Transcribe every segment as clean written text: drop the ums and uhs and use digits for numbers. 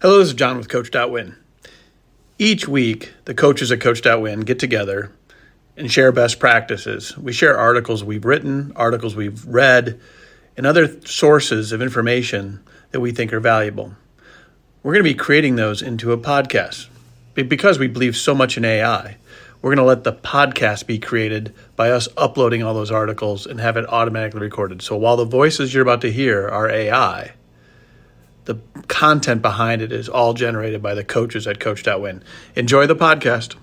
Hello, this is John with Coach.Win. Each week, the coaches at Coach.Win get together and share best practices. We share articles we've written, articles we've read, and other sources of information that we think are valuable. We're going to be creating those into a podcast. Because we believe so much in AI, we're going to let the podcast be created by us uploading all those articles and have it automatically recorded. So while the voices you're about to hear are AI, the content behind it is all generated by the coaches at Coach.Win. Enjoy the podcast.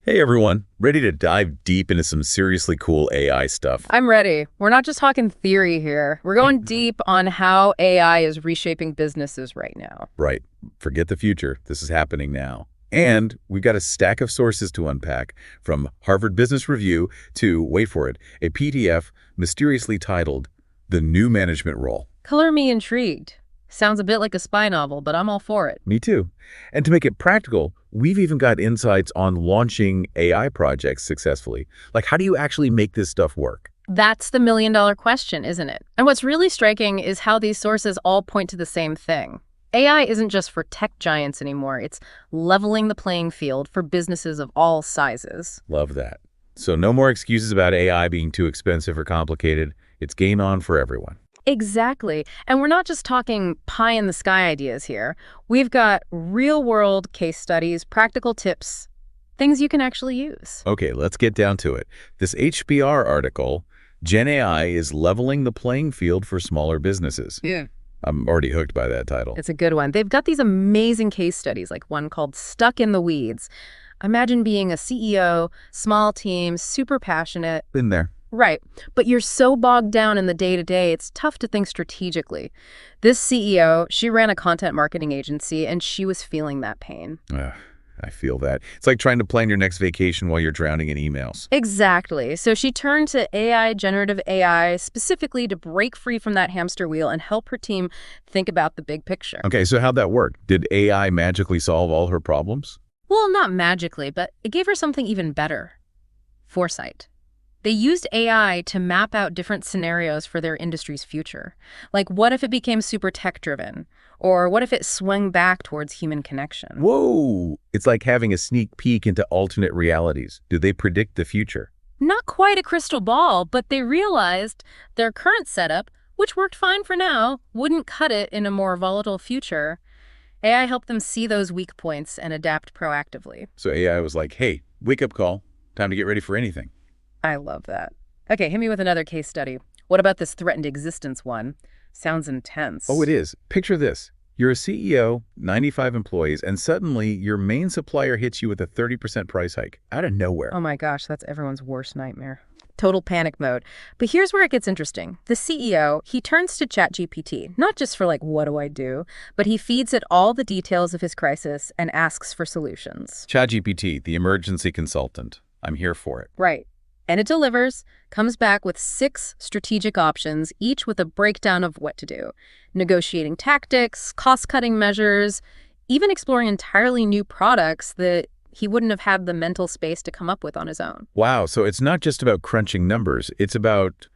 Hey everyone, ready to dive deep into some seriously cool AI stuff? I'm ready. We're not just talking theory here. We're going deep on how AI is reshaping businesses right now. Right. Forget the future. This is happening now. And we've got a stack of sources to unpack, from Harvard Business Review to, wait for it, a PDF mysteriously titled The New Management Role. Color me intrigued. Sounds a bit like a spy novel, but I'm all for it. Me too. And to make it practical, we've even got insights on launching AI projects successfully. Like, how do you actually make this stuff work? That's the million-dollar question, isn't it? And what's really striking is how these sources all point to the same thing. AI isn't just for tech giants anymore. It's leveling the playing field for businesses of all sizes. Love that. So no more excuses about AI being too expensive or complicated. It's game on for everyone. Exactly. And we're not just talking pie-in-the-sky ideas here. We've got real-world case studies, practical tips, things you can actually use. Okay, let's get down to it. This HBR article, Gen AI is leveling the playing field for smaller businesses. Yeah. I'm already hooked by that title. It's a good one. They've got these amazing case studies, like one called Stuck in the Weeds. Imagine being a CEO, small team, super passionate. Been there. Right. But you're so bogged down in the day-to-day, it's tough to think strategically. This CEO, she ran a content marketing agency, and she was feeling that pain. I feel that. It's like trying to plan your next vacation while you're drowning in emails. Exactly. So she turned to AI, generative AI, specifically to break free from that hamster wheel and help her team think about the big picture. Okay, so how'd that work? Did AI magically solve all her problems? Well, not magically, but it gave her something even better: foresight. They used AI to map out different scenarios for their industry's future. Like, what if it became super tech-driven? Or what if it swung back towards human connection? Whoa! It's like having a sneak peek into alternate realities. Do they predict the future? Not quite a crystal ball, but they realized their current setup, which worked fine for now, wouldn't cut it in a more volatile future. AI helped them see those weak points and adapt proactively. So AI was like, hey, wake-up call. Time to get ready for anything. I love that. Okay, hit me with another case study. What about this threatened existence one? Sounds intense. Oh, it is. Picture this. You're a CEO, 95 employees, and suddenly your main supplier hits you with a 30% price hike out of nowhere. Oh my gosh, that's everyone's worst nightmare. Total panic mode. But here's where it gets interesting. The CEO, he turns to ChatGPT, not just for like, what do I do? But he feeds it all the details of his crisis and asks for solutions. ChatGPT, the emergency consultant. I'm here for it. Right. And it delivers, comes back with 6 strategic options, each with a breakdown of what to do. Negotiating tactics, cost-cutting measures, even exploring entirely new products that he wouldn't have had the mental space to come up with on his own. Wow, so it's not just about crunching numbers. It's about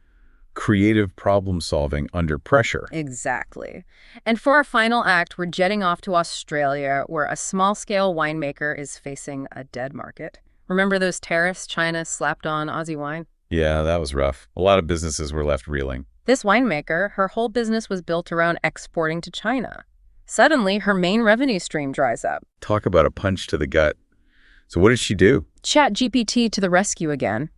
creative problem solving under pressure. Exactly. And for our final act, we're jetting off to Australia, where a small-scale winemaker is facing a dead market. Remember those tariffs China slapped on Aussie wine? Yeah, that was rough. A lot of businesses were left reeling. This winemaker, her whole business was built around exporting to China. Suddenly, her main revenue stream dries up. Talk about a punch to the gut. So what did she do? ChatGPT to the rescue again.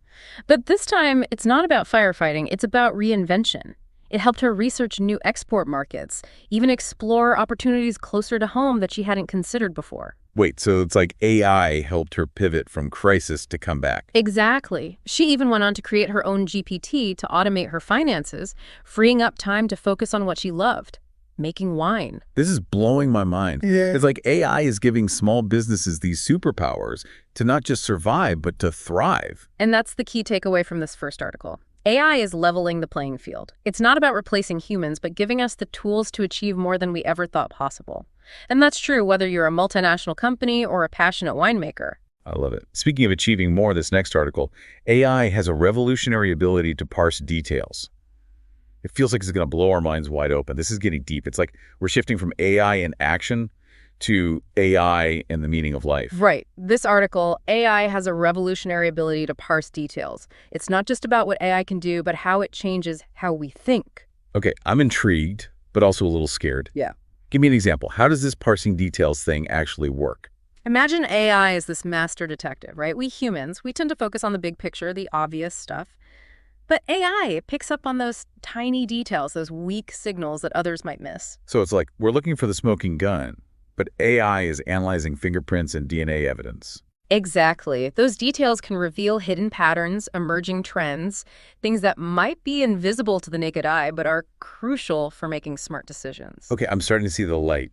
But this time, it's not about firefighting, it's about reinvention. It helped her research new export markets, even explore opportunities closer to home that she hadn't considered before. Wait, so it's like AI helped her pivot from crisis to come back. Exactly. She even went on to create her own GPT to automate her finances, freeing up time to focus on what she loved: making wine. This is blowing my mind. Yeah. It's like AI is giving small businesses these superpowers to not just survive, but to thrive. And that's the key takeaway from this first article. AI is leveling the playing field. It's not about replacing humans, but giving us the tools to achieve more than we ever thought possible. And that's true whether you're a multinational company or a passionate winemaker. I love it. Speaking of achieving more, this next article, AI has a revolutionary ability to parse details. It feels like it's going to blow our minds wide open. This is getting deep. It's like we're shifting from AI in action to AI in the meaning of life. Right. This article, AI has a revolutionary ability to parse details. It's not just about what AI can do, but how it changes how we think. Okay, I'm intrigued, but also a little scared. Yeah. Give me an example. How does this parsing details thing actually work? Imagine AI as this master detective, right? We humans, we tend to focus on the big picture, the obvious stuff. But AI, it picks up on those tiny details, those weak signals that others might miss. So it's like we're looking for the smoking gun, but AI is analyzing fingerprints and DNA evidence. Exactly. Those details can reveal hidden patterns, emerging trends, things that might be invisible to the naked eye, but are crucial for making smart decisions. Okay, I'm starting to see the light.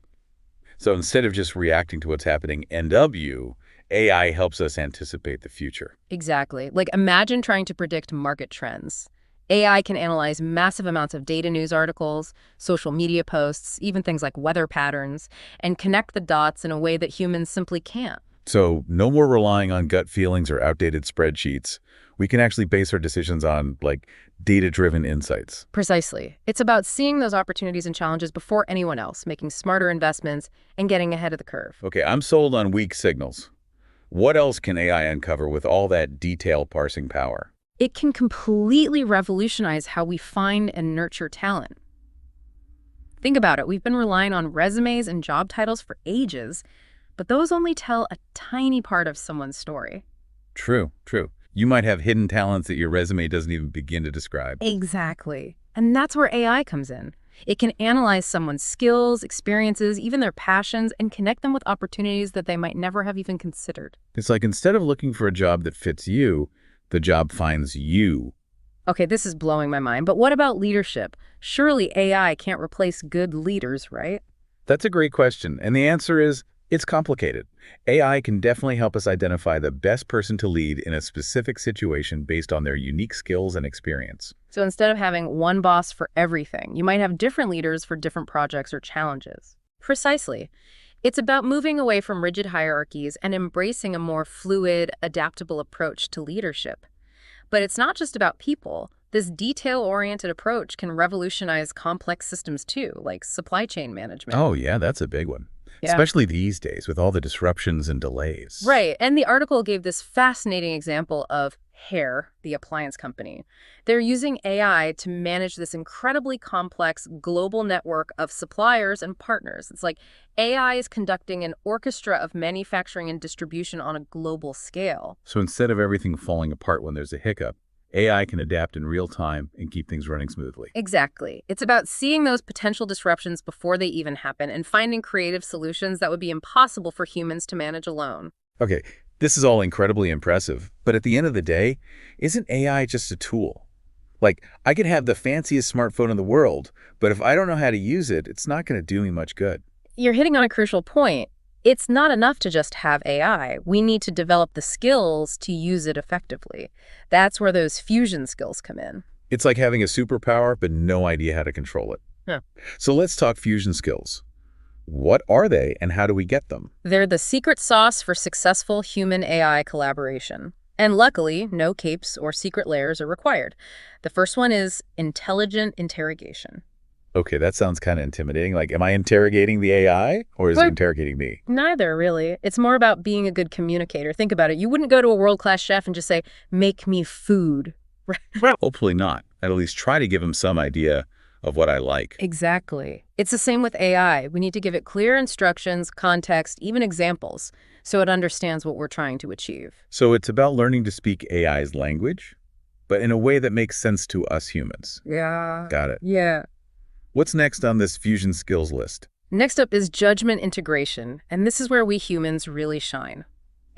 So instead of just reacting to what's happening NW, AI helps us anticipate the future. Exactly. Like imagine trying to predict market trends. AI can analyze massive amounts of data news articles, social media posts, even things like weather patterns, and connect the dots in a way that humans simply can't. So no more relying on gut feelings or outdated spreadsheets. We can actually base our decisions on, like, data-driven insights. Precisely. It's about seeing those opportunities and challenges before anyone else, making smarter investments, and getting ahead of the curve. Okay, I'm sold on weak signals. What else can AI uncover with all that detail parsing power? It can completely revolutionize how we find and nurture talent. Think about it. We've been relying on resumes and job titles for ages, but those only tell a tiny part of someone's story. True, true. You might have hidden talents that your resume doesn't even begin to describe. Exactly. And that's where AI comes in. It can analyze someone's skills, experiences, even their passions, and connect them with opportunities that they might never have even considered. It's like instead of looking for a job that fits you, the job finds you. Okay, this is blowing my mind, but what about leadership? Surely AI can't replace good leaders, right? That's a great question, and the answer is it's complicated. AI can definitely help us identify the best person to lead in a specific situation based on their unique skills and experience. So instead of having one boss for everything, you might have different leaders for different projects or challenges. Precisely. It's about moving away from rigid hierarchies and embracing a more fluid, adaptable approach to leadership. But it's not just about people. This detail-oriented approach can revolutionize complex systems too, like supply chain management. Oh, yeah, that's a big one. Yeah. Especially these days with all the disruptions and delays. Right, and the article gave this fascinating example of Hair, the appliance company. They're using AI to manage this incredibly complex global network of suppliers and partners. It's like AI is conducting an orchestra of manufacturing and distribution on a global scale. So instead of everything falling apart when there's a hiccup, AI can adapt in real time and keep things running smoothly. Exactly. It's about seeing those potential disruptions before they even happen and finding creative solutions that would be impossible for humans to manage alone. Okay, this is all incredibly impressive, but at the end of the day, isn't AI just a tool? Like, I could have the fanciest smartphone in the world, but if I don't know how to use it, it's not going to do me much good. You're hitting on a crucial point. It's not enough to just have AI. We need to develop the skills to use it effectively. That's where those fusion skills come in. It's like having a superpower, but no idea how to control it. Huh. So let's talk fusion skills. What are they and how do we get them? They're the secret sauce for successful human-AI collaboration. And luckily, no capes or secret layers are required. The first one is intelligent interrogation. Okay, that sounds kind of intimidating. Like, am I interrogating the AI or is it Well, interrogating me? Neither, really. It's more about being a good communicator. Think about it. You wouldn't go to a world-class chef and just say, make me food. Hopefully not. I'd at least try to give him some idea of what I like. Exactly. It's the same with AI. We need to give it clear instructions, context, even examples, so it understands what we're trying to achieve. So it's about learning to speak AI's language, but in a way that makes sense to us humans. Yeah. Got it. Yeah. What's next on this fusion skills list? Next up is judgment integration, and this is where we humans really shine.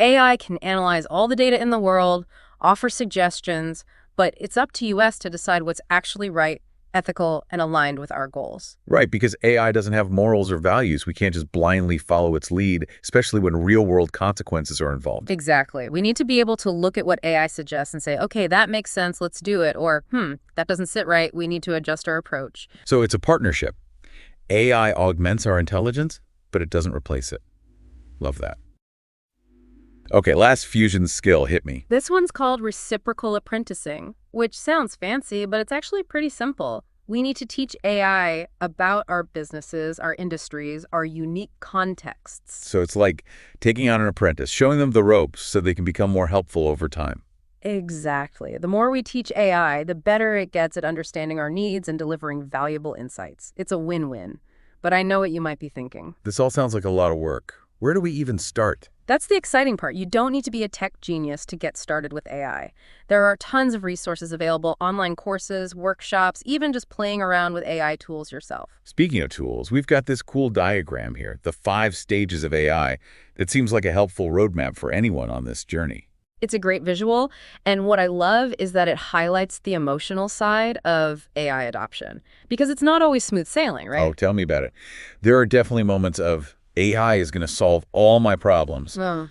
AI can analyze all the data in the world, offer suggestions, but it's up to us to decide what's actually right, ethical, and aligned with our goals. Right, because AI doesn't have morals or values. We can't just blindly follow its lead, especially when real-world consequences are involved. Exactly. We need to be able to look at what AI suggests and say, okay, that makes sense, let's do it. Or, that doesn't sit right, we need to adjust our approach. So it's a partnership. AI augments our intelligence, but it doesn't replace it. Love that. Okay, last fusion skill hit me. This one's called reciprocal apprenticing, which sounds fancy, but it's actually pretty simple. We need to teach AI about our businesses, our industries, our unique contexts. So it's like taking on an apprentice, showing them the ropes so they can become more helpful over time. Exactly. The more we teach AI, the better it gets at understanding our needs and delivering valuable insights. It's a win-win. But I know what you might be thinking. This all sounds like a lot of work. Where do we even start? That's the exciting part. You don't need to be a tech genius to get started with AI. There are tons of resources available, online courses, workshops, even just playing around with AI tools yourself. Speaking of tools, we've got this cool diagram here, the 5 stages of AI. That seems like a helpful roadmap for anyone on this journey. It's a great visual, and what I love is that it highlights the emotional side of AI adoption, because it's not always smooth sailing, right? Oh, tell me about it. There are definitely moments of AI is going to solve all my problems, Oh.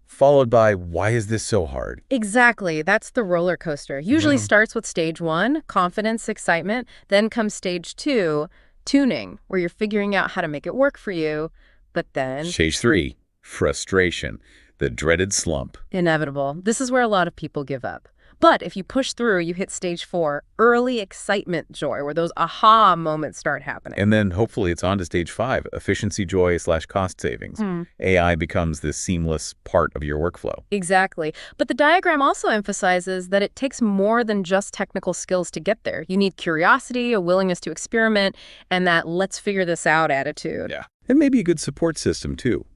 followed by why is this so hard? Exactly. That's the roller coaster. Usually starts with stage 1, confidence, excitement. Then comes stage 2, tuning, where you're figuring out how to make it work for you. But then, Stage 3, frustration, the dreaded slump. inevitable. This is where a lot of people give up. But if you push through, you hit stage 4, early excitement joy, where those aha moments start happening. And then hopefully it's on to stage 5, efficiency joy / cost savings. AI becomes this seamless part of your workflow. Exactly. But the diagram also emphasizes that it takes more than just technical skills to get there. You need curiosity, a willingness to experiment, and that let's figure this out attitude. Yeah. And maybe a good support system too.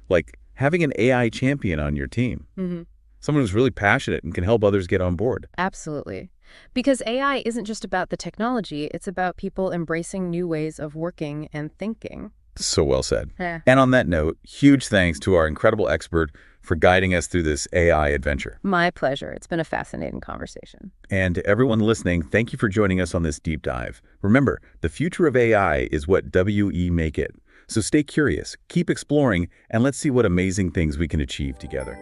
Like having an AI champion on your team. Someone who's really passionate and can help others get on board. Absolutely. Because AI isn't just about the technology, it's about people embracing new ways of working and thinking. So well said. Yeah. And on that note, huge thanks to our incredible expert for guiding us through this AI adventure. My pleasure. It's been a fascinating conversation. And to everyone listening, thank you for joining us on this deep dive. Remember, the future of AI is what we make it. So stay curious, keep exploring, and let's see what amazing things we can achieve together.